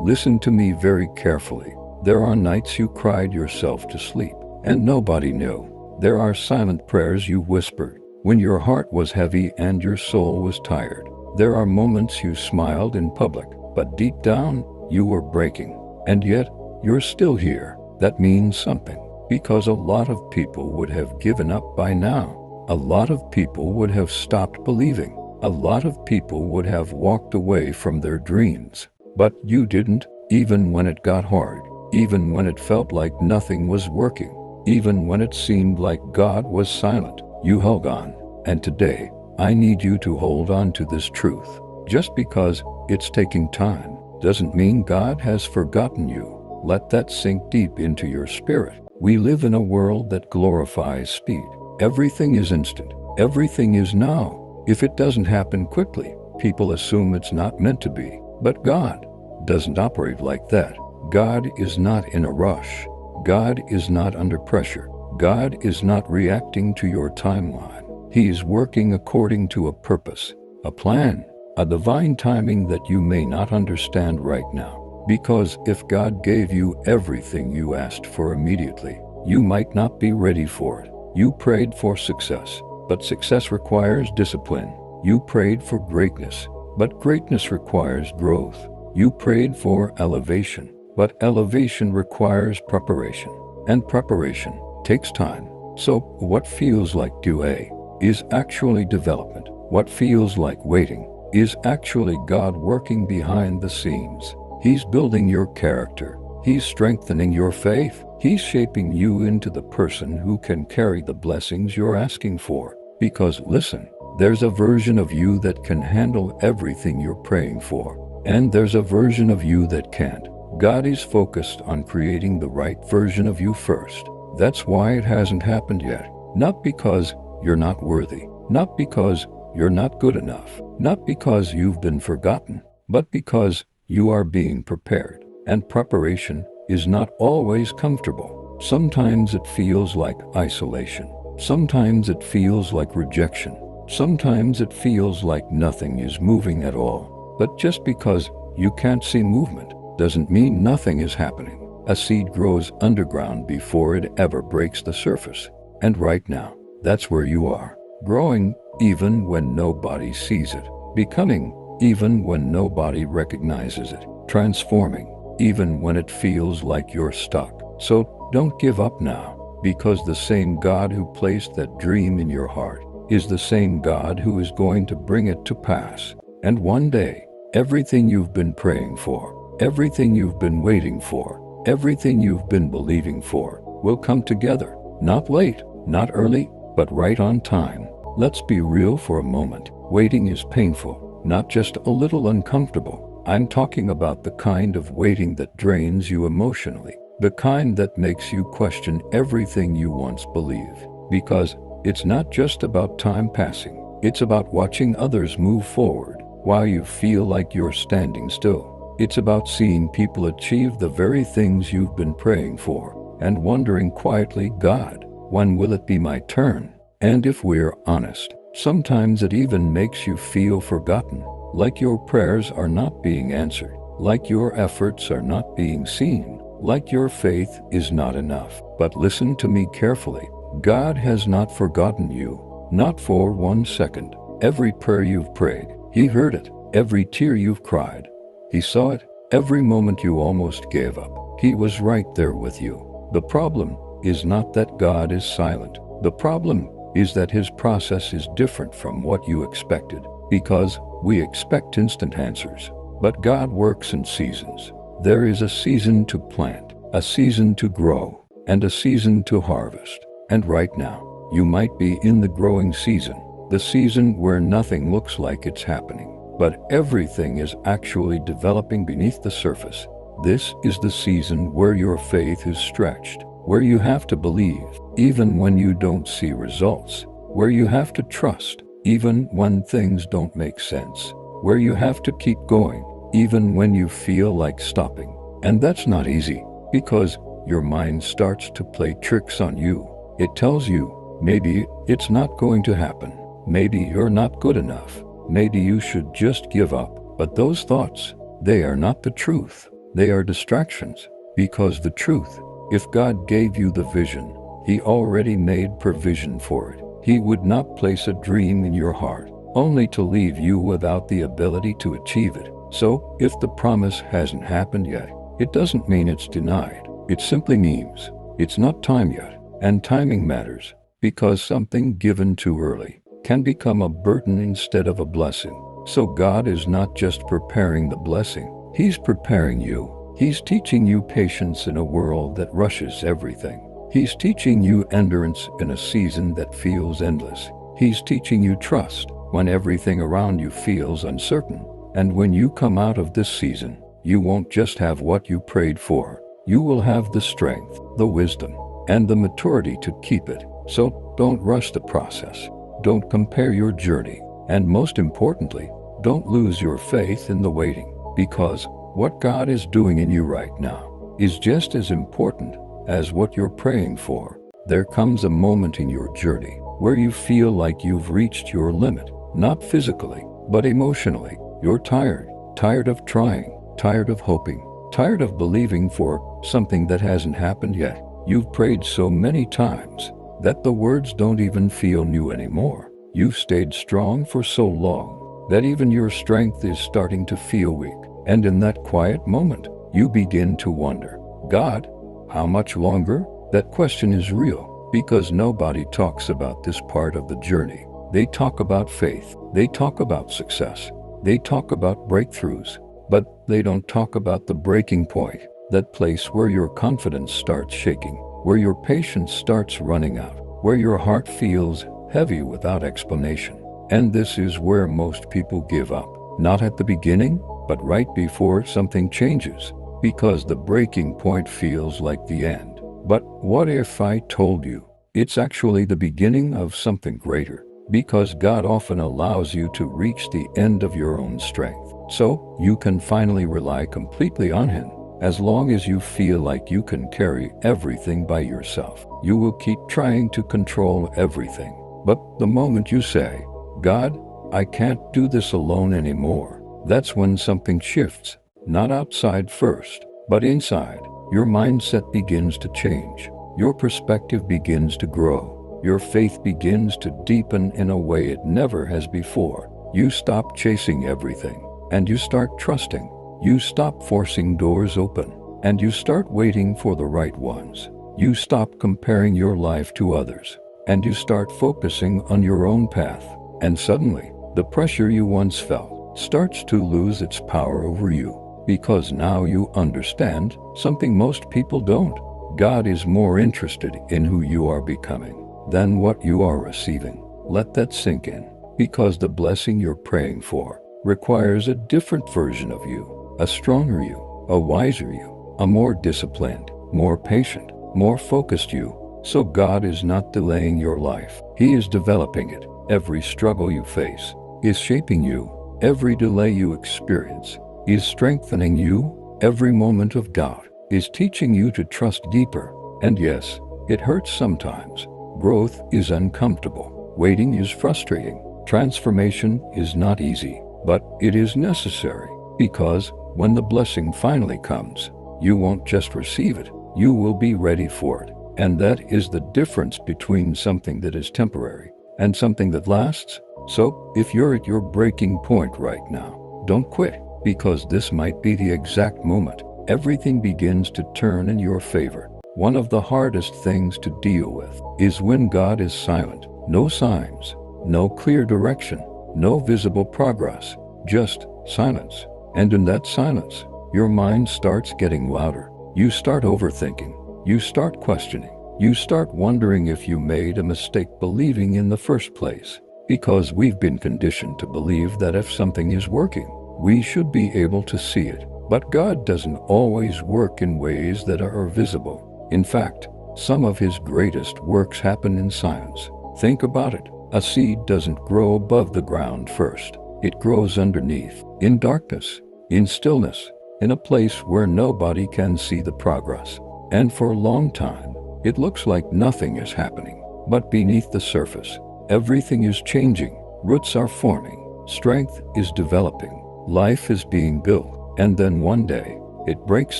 Listen to me very carefully. There are nights you cried yourself to sleep, and nobody knew. There are silent prayers you whispered when your heart was heavy and your soul was tired. There are moments you smiled in public, but deep down, you were breaking. And yet, you're still here. That means something, because a lot of people would have given up by now. A lot of people would have stopped believing. A lot of people would have walked away from their dreams. But you didn't, even when it got hard, even when it felt like nothing was working, even when it seemed like God was silent. You held on. And today, I need you to hold on to this truth. Just because it's taking time doesn't mean God has forgotten you. Let that sink deep into your spirit. We live in a world that glorifies speed. Everything is instant. Everything is now. If it doesn't happen quickly, people assume it's not meant to be. But God doesn't operate like that. God is not in a rush. God is not under pressure. God is not reacting to your timeline. He is working according to a purpose, a plan, a divine timing that you may not understand right now. Because if God gave you everything you asked for immediately, you might not be ready for it. You prayed for success, but success requires discipline. You prayed for greatness, but greatness requires growth. You prayed for elevation, but elevation requires preparation, and preparation takes time. So what feels like delay is actually development. What feels like waiting is actually God working behind the scenes. He's building your character. He's strengthening your faith. He's shaping you into the person who can carry the blessings you're asking for. Because listen, there's a version of you that can handle everything you're praying for. And there's a version of you that can't. God is focused on creating the right version of you first. That's why it hasn't happened yet. Not because you're not worthy. Not because you're not good enough. Not because you've been forgotten. But because you are being prepared. And preparation is not always comfortable. Sometimes it feels like isolation. Sometimes it feels like rejection. Sometimes it feels like nothing is moving at all. But just because you can't see movement doesn't mean nothing is happening. A seed grows underground before it ever breaks the surface. And right now, that's where you are. Growing even when nobody sees it. Becoming even when nobody recognizes it. Transforming even when it feels like you're stuck. So don't give up now, because the same God who placed that dream in your heart is the same God who is going to bring it to pass. And one day, everything you've been praying for, everything you've been waiting for, everything you've been believing for will come together. Not late, not early, but right on time. Let's be real for a moment. Waiting is painful, not just a little uncomfortable. I'm talking about the kind of waiting that drains you emotionally, the kind that makes you question everything you once believed. Because it's not just about time passing. It's about watching others move forward while you feel like you're standing still. It's about seeing people achieve the very things you've been praying for and wondering quietly, God, when will it be my turn? And if we're honest, sometimes it even makes you feel forgotten, like your prayers are not being answered, like your efforts are not being seen, like your faith is not enough. But listen to me carefully. God has not forgotten you, not for 1 second. Every prayer you've prayed, He heard it. Every tear you've cried, He saw it. Every moment you almost gave up, He was right there with you. The problem is not that God is silent. The problem is that His process is different from what you expected, because we expect instant answers. But God works in seasons. There is a season to plant, a season to grow, and a season to harvest. And right now, you might be in the growing season, the season where nothing looks like it's happening, but everything is actually developing beneath the surface. This is the season where your faith is stretched, where you have to believe, even when you don't see results, where you have to trust, even when things don't make sense, where you have to keep going, even when you feel like stopping. And that's not easy, because your mind starts to play tricks on you. It tells you, maybe it's not going to happen. Maybe you're not good enough. Maybe you should just give up. But those thoughts, they are not the truth. They are distractions. Because the truth, if God gave you the vision, He already made provision for it. He would not place a dream in your heart, only to leave you without the ability to achieve it. So, if the promise hasn't happened yet, it doesn't mean it's denied. It simply means it's not time yet. And timing matters, because something given too early can become a burden instead of a blessing. So God is not just preparing the blessing, He's preparing you. He's teaching you patience in a world that rushes everything. He's teaching you endurance in a season that feels endless. He's teaching you trust when everything around you feels uncertain. And when you come out of this season, you won't just have what you prayed for. You will have the strength, the wisdom, and the maturity to keep it. So don't rush the process. Don't compare your journey. And most importantly, don't lose your faith in the waiting, because what God is doing in you right now is just as important as what you're praying for. There comes a moment in your journey where you feel like you've reached your limit, not physically, but emotionally. You're tired of trying, tired of hoping, tired of believing for something that hasn't happened yet. You've prayed so many times that the words don't even feel new anymore. You've stayed strong for so long that even your strength is starting to feel weak. And in that quiet moment, you begin to wonder, God, how much longer? That question is real, because nobody talks about this part of the journey. They talk about faith, they talk about success, they talk about breakthroughs, but they don't talk about the breaking point, that place where your confidence starts shaking, where your patience starts running out, where your heart feels heavy without explanation. And this is where most people give up, not at the beginning, but right before something changes, because the breaking point feels like the end. But what if I told you it's actually the beginning of something greater? Because God often allows you to reach the end of your own strength, so you can finally rely completely on Him. As long as you feel like you can carry everything by yourself, you will keep trying to control everything. But the moment you say, God, I can't do this alone anymore, that's when something shifts. Not outside first, but inside. Your mindset begins to change. Your perspective begins to grow. Your faith begins to deepen in a way it never has before. You stop chasing everything, and you start trusting. You stop forcing doors open, and you start waiting for the right ones. You stop comparing your life to others, and you start focusing on your own path. And suddenly, the pressure you once felt starts to lose its power over you, because now you understand something most people don't. God is more interested in who you are becoming than what you are receiving. Let that sink in, because the blessing you're praying for requires a different version of you, a stronger you, a wiser you, a more disciplined, more patient, more focused you. So God is not delaying your life. He is developing it. Every struggle you face is shaping you. Every delay you experience is strengthening you. Every moment of doubt is teaching you to trust deeper. And yes, it hurts sometimes. Growth is uncomfortable. Waiting is frustrating. Transformation is not easy, but it is necessary, because when the blessing finally comes, you won't just receive it, you will be ready for it. And that is the difference between something that is temporary and something that lasts. So, if you're at your breaking point right now, don't quit, because this might be the exact moment everything begins to turn in your favor. One of the hardest things to deal with is when God is silent. No signs, no clear direction, no visible progress, just silence. And in that silence, your mind starts getting louder. You start overthinking. You start questioning. You start wondering if you made a mistake believing in the first place. Because we've been conditioned to believe that if something is working, we should be able to see it. But God doesn't always work in ways that are visible. In fact, some of His greatest works happen in silence. Think about it. A seed doesn't grow above the ground first. It grows underneath, in darkness, in stillness, in a place where nobody can see the progress. And for a long time, it looks like nothing is happening. But beneath the surface, everything is changing. Roots are forming. Strength is developing. Life is being built. And then one day, It breaks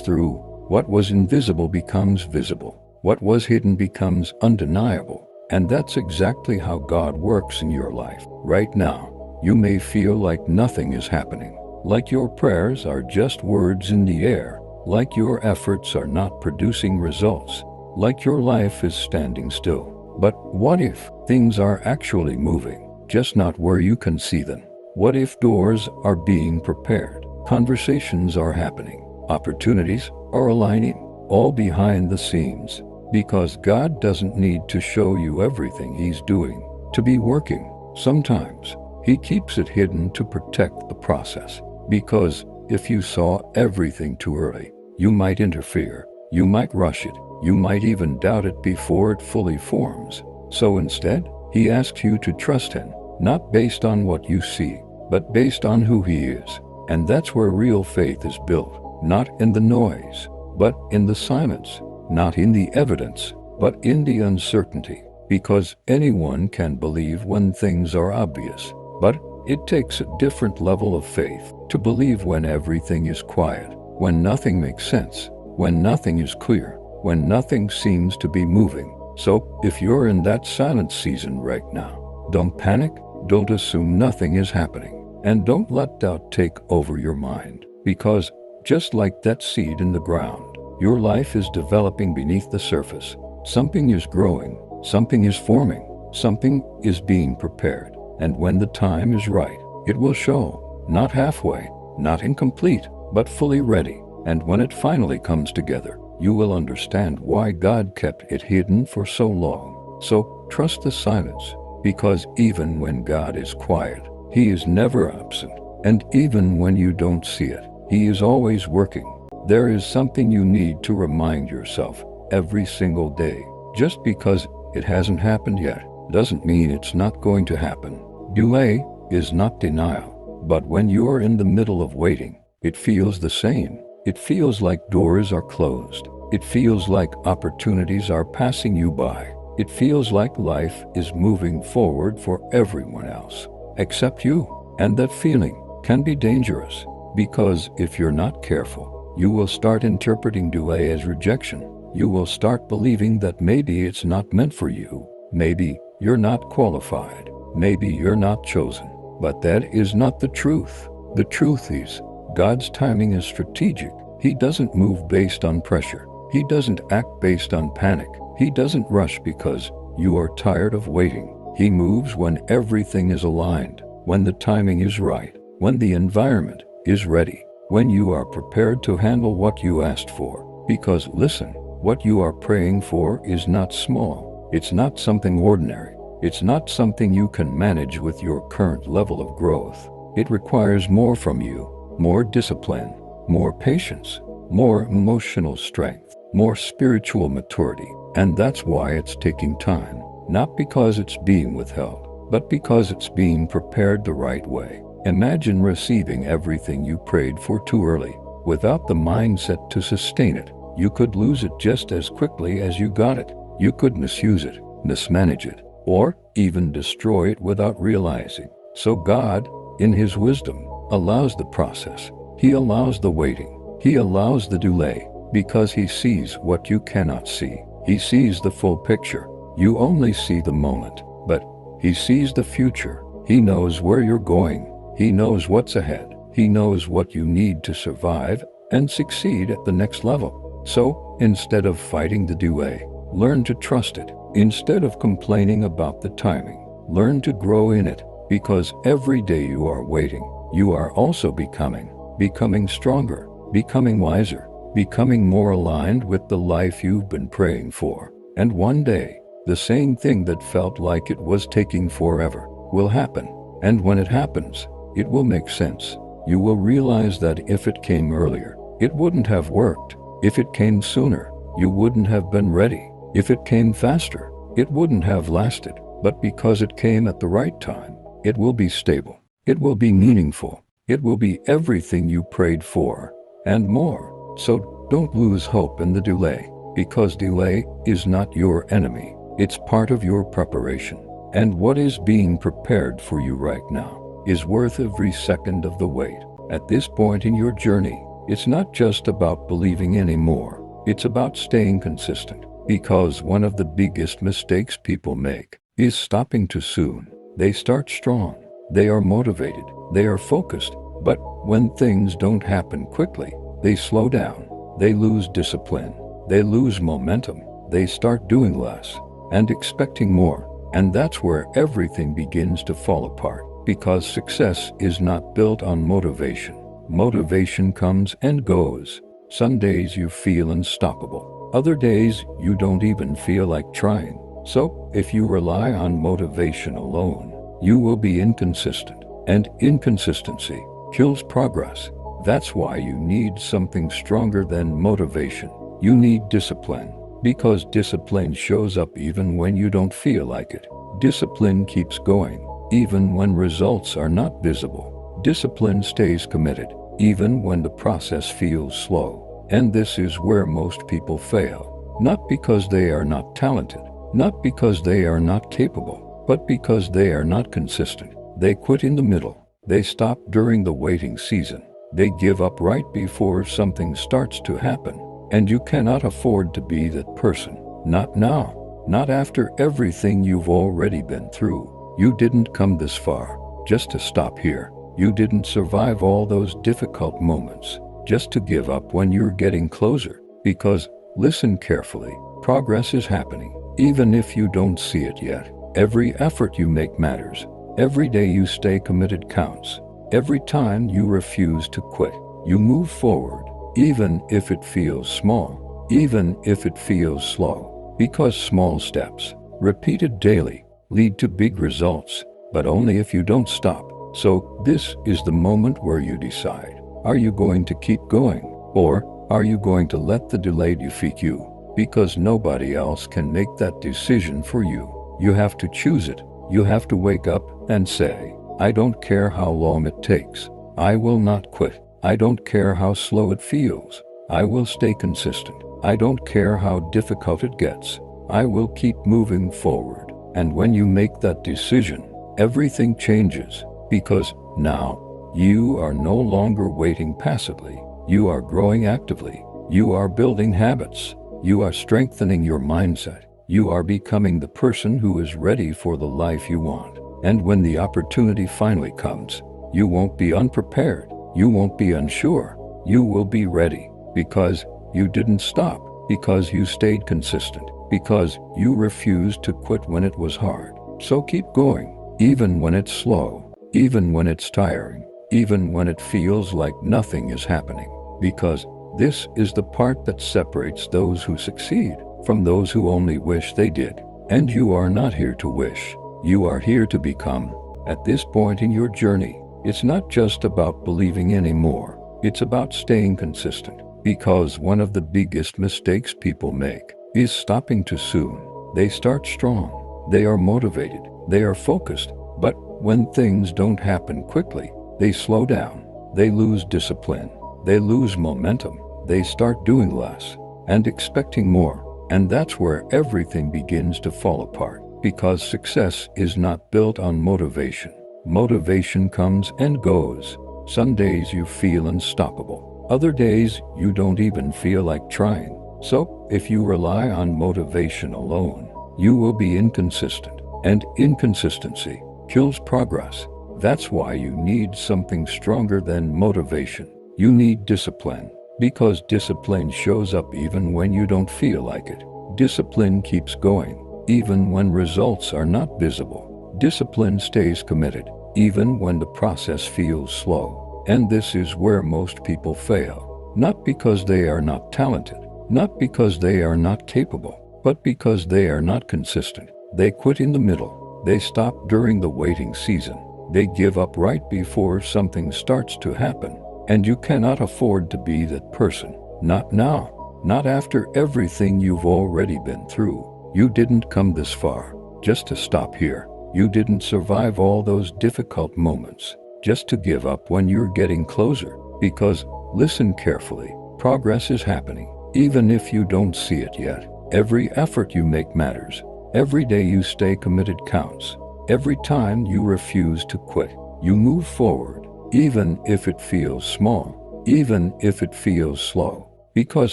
through. What was invisible becomes visible. What was hidden becomes undeniable. And that's exactly how God works in your life. Right now, you may feel like nothing is happening, like your prayers are just words in the air, like your efforts are not producing results, like your life is standing still. But what if things are actually moving, just not where you can see them? What if doors are being prepared, conversations are happening, opportunities are aligning, all behind the scenes? Because God doesn't need to show you everything He's doing to be working. Sometimes He keeps it hidden to protect the process. Because if you saw everything too early, you might interfere, you might rush it, you might even doubt it before it fully forms. So instead, He asks you to trust Him, not based on what you see, but based on who He is. And that's where real faith is built, not in the noise, but in the silence, not in the evidence, but in the uncertainty. Because anyone can believe when things are obvious, but it takes a different level of faith to believe when everything is quiet, when nothing makes sense, when nothing is clear, when nothing seems to be moving. So, if you're in that silent season right now, don't panic, don't assume nothing is happening, and don't let doubt take over your mind. Because, just like that seed in the ground, your life is developing beneath the surface. Something is growing, something is forming, something is being prepared. And when the time is right, it will show, not halfway, not incomplete, but fully ready. And when it finally comes together, you will understand why God kept it hidden for so long. So trust the silence, because even when God is quiet, He is never absent. And even when you don't see it, He is always working. There is something you need to remind yourself every single day. Just because it hasn't happened yet doesn't mean it's not going to happen. Delay is not denial, but when you're in the middle of waiting, it feels the same. It feels like doors are closed. It feels like opportunities are passing you by. It feels like life is moving forward for everyone else, except you. And that feeling can be dangerous, because if you're not careful, you will start interpreting delay as rejection. You will start believing that maybe it's not meant for you. Maybe you're not qualified. Maybe you're not chosen. But that is not the truth. The truth is, God's timing is strategic. He doesn't move based on pressure. He doesn't act based on panic. He doesn't rush because you are tired of waiting. He moves when everything is aligned, when the timing is right, when the environment is ready, when you are prepared to handle what you asked for. Because listen, what you are praying for is not small. It's not something ordinary. It's not something you can manage with your current level of growth. It requires more from you, more discipline, more patience, more emotional strength, more spiritual maturity. And that's why it's taking time, not because it's being withheld, but because it's being prepared the right way. Imagine receiving everything you prayed for too early, without the mindset to sustain it. You could lose it just as quickly as you got it. You could misuse it, mismanage it, or even destroy it without realizing. So God, in His wisdom, allows the process. He allows the waiting. He allows the delay, because He sees what you cannot see. He sees the full picture. You only see the moment, but He sees the future. He knows where you're going. He knows what's ahead. He knows what you need to survive and succeed at the next level. So, instead of fighting the delay, learn to trust it. Instead of complaining about the timing, learn to grow in it. Because every day you are waiting, you are also becoming stronger, becoming wiser, becoming more aligned with the life you've been praying for. And one day, the same thing that felt like it was taking forever will happen. And when it happens, it will make sense. You will realize that if it came earlier, it wouldn't have worked. If it came sooner, you wouldn't have been ready. If it came faster, it wouldn't have lasted. But because it came at the right time, it will be stable. It will be meaningful. It will be everything you prayed for, and more. So don't lose hope in the delay, because delay is not your enemy. It's part of your preparation. And what is being prepared for you right now is worth every second of the wait. At this point in your journey, It's not just about believing anymore. It's about staying consistent. Because one of the biggest mistakes people make is stopping too soon. They start strong. They are motivated. They are focused. But when things don't happen quickly, they slow down. They lose discipline. They lose momentum. They start doing less and expecting more. And that's where everything begins to fall apart. Because success is not built on motivation. Motivation comes and goes. Some days you feel unstoppable. Other days you don't even feel like trying. So, if you rely on motivation alone, you will be inconsistent. And inconsistency kills progress. That's why you need something stronger than motivation. You need discipline. Because discipline shows up even when you don't feel like it. Discipline keeps going, even when results are not visible. Discipline stays committed, even when the process feels slow. And this is where most people fail. Not because they are not talented, not because they are not capable, but because they are not consistent. They quit in the middle. They stop during the waiting season. They give up right before something starts to happen. And you cannot afford to be that person. Not now. Not after everything you've already been through. You didn't come this far just to stop here. You didn't survive all those difficult moments just to give up when you're getting closer. Because, listen carefully, progress is happening, even if you don't see it yet. Every effort you make matters. Every day you stay committed counts. Every time you refuse to quit, you move forward. Even if it feels small, even if it feels slow, because small steps, repeated daily, lead to big results, but only if you don't stop. So this is the moment where you decide, are you going to keep going, or are you going to let the delay defeat you? Because nobody else can make that decision for you. You have to choose it. You have to wake up and say, I don't care how long it takes. I will not quit. I don't care how slow it feels. I will stay consistent. I don't care how difficult it gets. I will keep moving forward. And when you make that decision, everything changes. Because now, you are no longer waiting passively. You are growing actively. You are building habits. You are strengthening your mindset. You are becoming the person who is ready for the life you want. And when the opportunity finally comes, you won't be unprepared. You won't be unsure. You will be ready because you didn't stop, because you stayed consistent, because you refused to quit when it was hard. So keep going, even when it's slow, even when it's tiring, even when it feels like nothing is happening, because this is the part that separates those who succeed from those who only wish they did. And you are not here to wish. You are here to become. At this point in your journey, it's not just about believing anymore. It's about staying consistent. Because one of the biggest mistakes people make is stopping too soon. They start strong. They are motivated. They are focused. But when things don't happen quickly, they slow down. They lose discipline. They lose momentum. They start doing less and expecting more. And that's where everything begins to fall apart. Because success is not built on motivation. Motivation comes and goes. Some days you feel unstoppable. Other days you don't even feel like trying. So, if you rely on motivation alone, you will be inconsistent. And inconsistency kills progress. That's why you need something stronger than motivation. You need discipline. Because discipline shows up even when you don't feel like it. Discipline keeps going, even when results are not visible. Discipline stays committed, even when the process feels slow. And this is where most people fail. Not because they are not talented, not because they are not capable, but because they are not consistent. They quit in the middle. They stop during the waiting season. They give up right before something starts to happen. And you cannot afford to be that person. Not now. Not after everything you've already been through. You didn't come this far just to stop here. You didn't survive all those difficult moments just to give up when you're getting closer. Because, listen carefully, progress is happening, even if you don't see it yet. Every effort you make matters. Every day you stay committed counts. Every time you refuse to quit, you move forward, even if it feels small, even if it feels slow. Because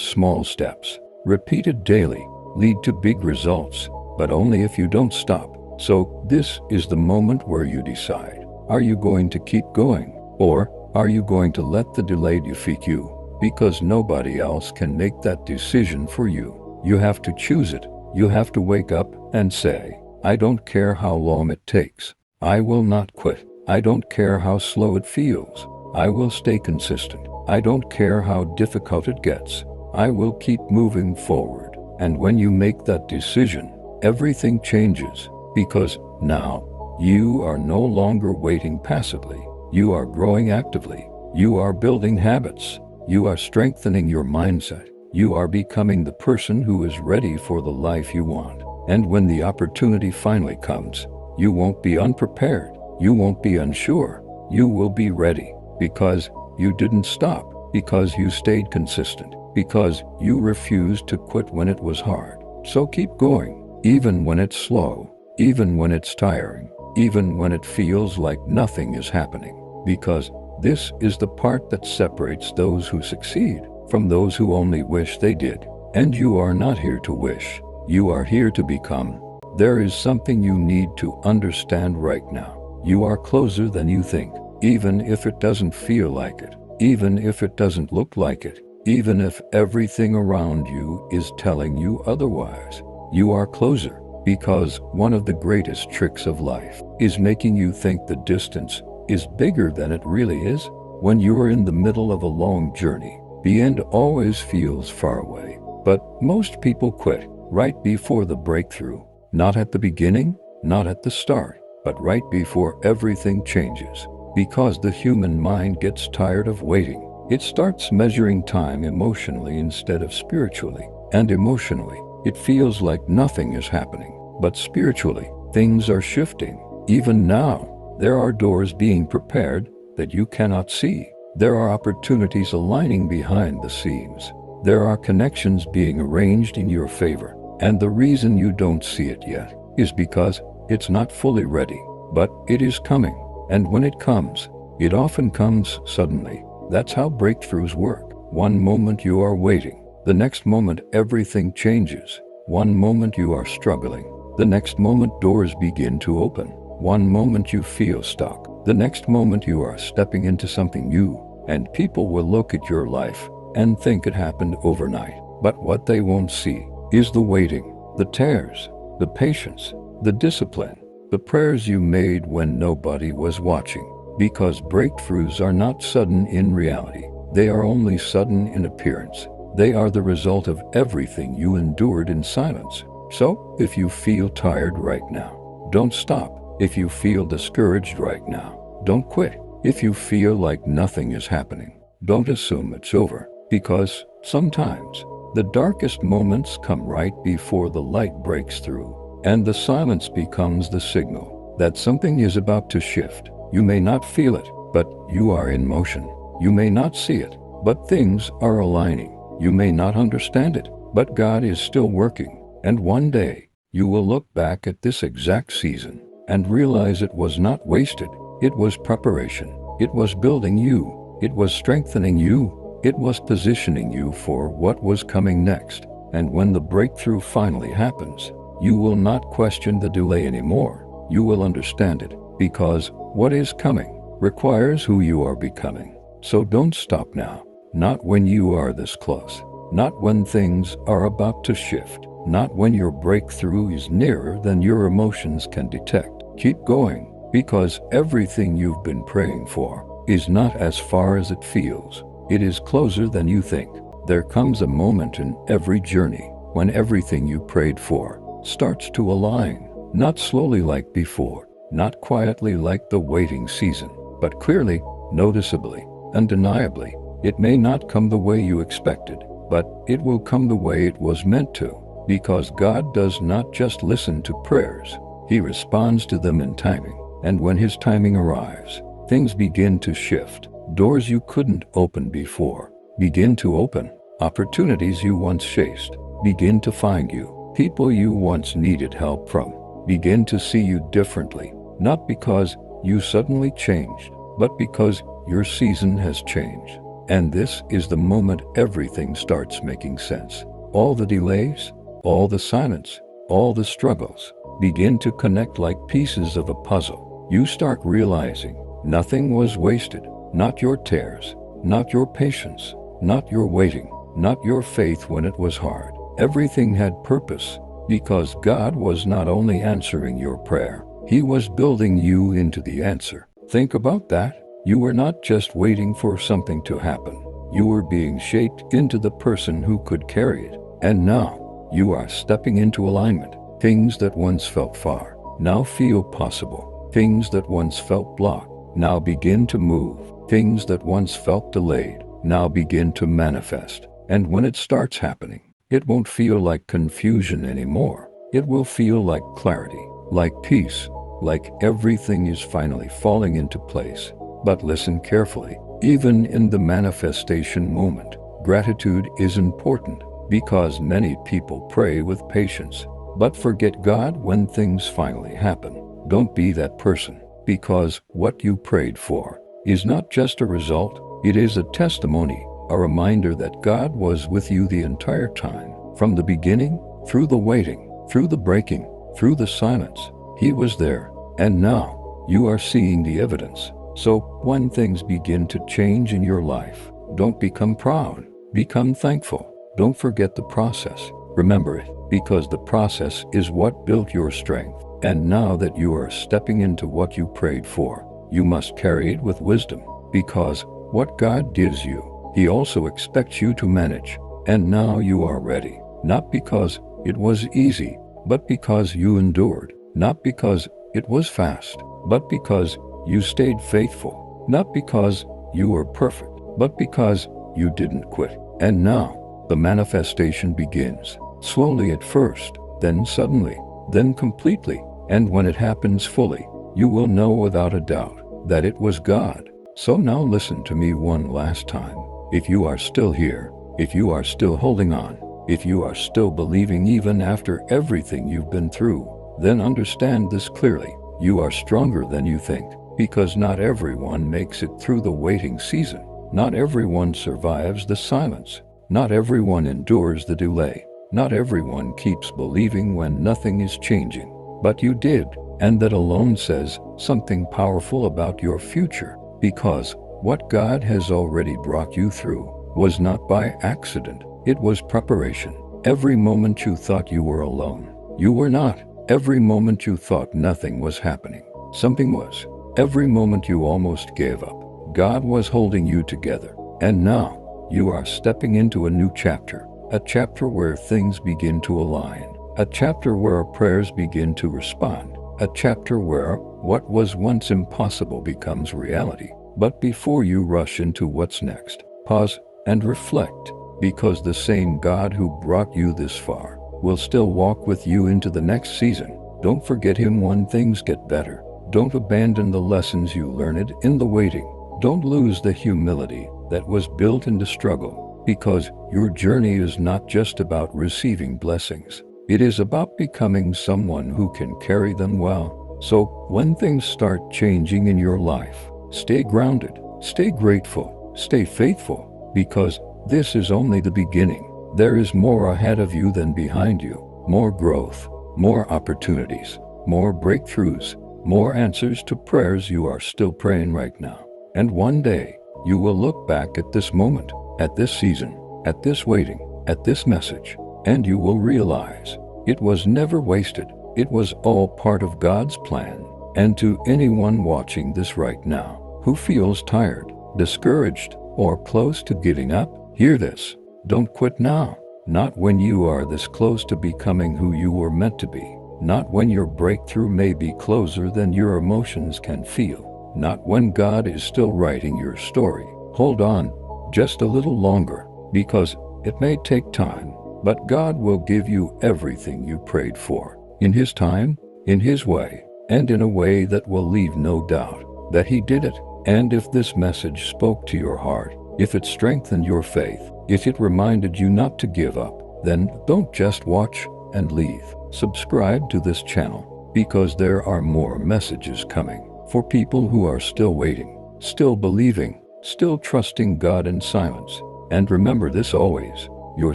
small steps, repeated daily, lead to big results, but only if you don't stop. So this is the moment where you decide. Are you going to keep going? Or are you going to let the delay defeat you? Because nobody else can make that decision for you. You have to choose it. You have to wake up and say, I don't care how long it takes. I will not quit. I don't care how slow it feels. I will stay consistent. I don't care how difficult it gets. I will keep moving forward. And when you make that decision, everything changes, because now you are no longer waiting passively. You are growing actively. You are building habits. You are strengthening your mindset. You are becoming the person who is ready for the life you want. And when the opportunity finally comes, you won't be unprepared. You won't be unsure. You will be ready, because you didn't stop, because you stayed consistent, because you refused to quit when it was hard. So keep going, even when it's slow, even when it's tiring, even when it feels like nothing is happening, because this is the part that separates those who succeed from those who only wish they did. And you are not here to wish. You are here to become. There is something you need to understand right now. You are closer than you think, even if it doesn't feel like it, even if it doesn't look like it, even if everything around you is telling you otherwise. You are closer, because one of the greatest tricks of life is making you think the distance is bigger than it really is. When you are in the middle of a long journey, the end always feels far away. But most people quit right before the breakthrough. Not at the beginning, not at the start, but right before everything changes. Because the human mind gets tired of waiting. It starts measuring time emotionally instead of spiritually. And emotionally, it feels like nothing is happening. But spiritually, things are shifting. Even now, there are doors being prepared that you cannot see. There are opportunities aligning behind the scenes. There are connections being arranged in your favor. And the reason you don't see it yet is because it's not fully ready. But it is coming. And when it comes, it often comes suddenly. That's how breakthroughs work. One moment you are waiting. The next moment everything changes. One moment you are struggling. The next moment doors begin to open. One moment you feel stuck. The next moment you are stepping into something new. And people will look at your life and think it happened overnight. But what they won't see is the waiting, the tears, the patience, the discipline, the prayers you made when nobody was watching. Because breakthroughs are not sudden in reality. They are only sudden in appearance. They are the result of everything you endured in silence. So, if you feel tired right now, don't stop. If you feel discouraged right now, don't quit. If you feel like nothing is happening, don't assume it's over. Because sometimes the darkest moments come right before the light breaks through, and the silence becomes the signal that something is about to shift. You may not feel it, but you are in motion. You may not see it, but things are aligning. You may not understand it, but God is still working. And one day, you will look back at this exact season and realize it was not wasted. It was preparation. It was building you. It was strengthening you. It was positioning you for what was coming next. And when the breakthrough finally happens, you will not question the delay anymore. You will understand it, because what is coming requires who you are becoming. So don't stop now. Not when you are this close. Not when things are about to shift. Not when your breakthrough is nearer than your emotions can detect. Keep going, because everything you've been praying for is not as far as it feels. It is closer than you think. There comes a moment in every journey when everything you prayed for starts to align. Not slowly like before, not quietly like the waiting season, but clearly, noticeably, undeniably. It may not come the way you expected, but it will come the way it was meant to. Because God does not just listen to prayers, He responds to them in timing. And when His timing arrives, things begin to shift. Doors you couldn't open before begin to open. Opportunities you once chased begin to find you. People you once needed help from begin to see you differently. Not because you suddenly changed, but because your season has changed. And this is the moment everything starts making sense. All the delays, all the silence, all the struggles begin to connect like pieces of a puzzle. You start realizing nothing was wasted. Not your tears, not your patience, not your waiting, not your faith when it was hard. Everything had purpose, because God was not only answering your prayer, He was building you into the answer. Think about that. You were not just waiting for something to happen. You were being shaped into the person who could carry it. And now, you are stepping into alignment. Things that once felt far, now feel possible. Things that once felt blocked, now begin to move. Things that once felt delayed, now begin to manifest. And when it starts happening, it won't feel like confusion anymore. It will feel like clarity, like peace, like everything is finally falling into place. But listen carefully. Even in the manifestation moment, gratitude is important, because many people pray with patience, but forget God when things finally happen. Don't be that person, because what you prayed for is not just a result, it is a testimony, a reminder that God was with you the entire time. From the beginning, through the waiting, through the breaking, through the silence, He was there. And now, you are seeing the evidence. So, when things begin to change in your life, don't become proud. Become thankful. Don't forget the process. Remember it, because the process is what built your strength. And now that you are stepping into what you prayed for, you must carry it with wisdom, because what God gives you, He also expects you to manage. And now you are ready, not because it was easy, but because you endured, not because it was fast, but because you stayed faithful, not because you were perfect, but because you didn't quit. And now, the manifestation begins, slowly at first, then suddenly, then completely. And when it happens fully, you will know without a doubt that it was God. So now listen to me one last time. If you are still here, if you are still holding on, if you are still believing even after everything you've been through, then understand this clearly. You are stronger than you think, because not everyone makes it through the waiting season. Not everyone survives the silence. Not everyone endures the delay. Not everyone keeps believing when nothing is changing. But you did, and that alone says something powerful about your future, because what God has already brought you through was not by accident. It was preparation. Every moment you thought you were alone, you were not. Every moment you thought nothing was happening, something was. Every moment you almost gave up, God was holding you together. And now, you are stepping into a new chapter, a chapter where things begin to align, a chapter where prayers begin to respond, a chapter where what was once impossible becomes reality. But before you rush into what's next, pause and reflect, because the same God who brought you this far will still walk with you into the next season. Don't forget Him when things get better. Don't abandon the lessons you learned in the waiting. Don't lose the humility that was built into struggle, because your journey is not just about receiving blessings. It is about becoming someone who can carry them well. So when things start changing in your life, stay grounded, stay grateful, stay faithful, because this is only the beginning. There is more ahead of you than behind you. More growth, more opportunities, more breakthroughs, more answers to prayers you are still praying right now. And one day, you will look back at this moment, at this season, at this waiting, at this message, and you will realize it was never wasted. It was all part of God's plan. And to anyone watching this right now who feels tired, discouraged, or close to giving up, hear this. Don't quit now. Not when you are this close to becoming who you were meant to be. Not when your breakthrough may be closer than your emotions can feel. Not when God is still writing your story. Hold on just a little longer, because it may take time, but God will give you everything you prayed for, in His time, in His way, and in a way that will leave no doubt that He did it. And if this message spoke to your heart, if it strengthened your faith, if it reminded you not to give up, then don't just watch and leave. Subscribe to this channel, because there are more messages coming for people who are still waiting, still believing, still trusting God in silence. And remember this always: your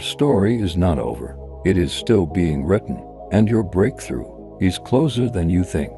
story is not over. It is still being written, and your breakthrough is closer than you think.